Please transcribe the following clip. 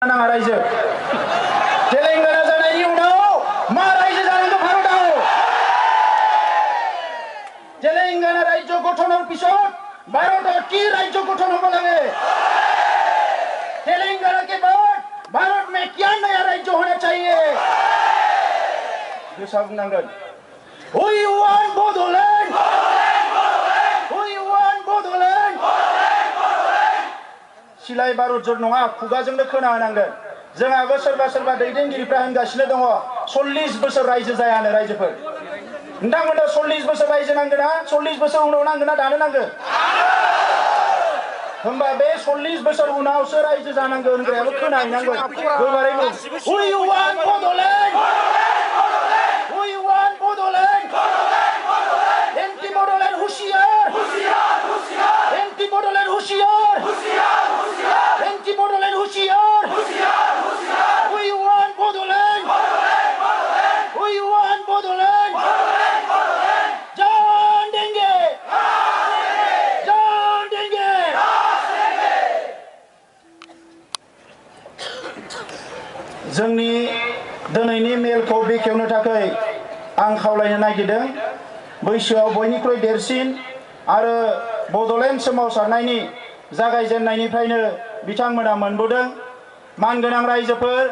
नाङा रायजो तेलेंगाना जानायनि उनाव मा रायजो जानांगौ भारतआव तेलेंगाना राज्य गठনৰ পিছত भारतত কি राज्य गठन হ'ব লাগে तेलेंगाना के बाद भारत में क्या नया राज्य होना चाहिए गोसा बुंनांगोन We want Bodoland We want Bodoland सिलाय बारुद जर नङा खुगाजोंनो खोनाहोनांगोन जोंहाबो सोरबा दैदेनगिरिफ्रा होनगासिनो दङ 40 बोसोर रायजो जायानो रायजोफोर नोंथांमोननो 40 बोसोर रायजो नांगोना 40 बोसोर उनाव नांगोना दानो नांगोन होमबा बे 40 बोसोर उनावसो रायजो जानांगोन होनग्रायाबो खोनाहैनांगोन गोबारै बुं We want Bodoland We want Bodoland anti Bodoland होशियार एंटी बोडोलैंड होशियार एंटी बोडोलैंड होशियार We want Bodoland We want Bodoland जान देंगे जोंनि दिनैनि मेलखौ बेखेवनो थाखाय आं खावलायनो नागिरदों बैसोआव बयनिख्रुइ देरसिन आरो बड'लेण्ड सोमावसारनायनि जागायजेननायनिफ्रायनो बिथांमोना मोनबोदों मानगोनां रायजोफोर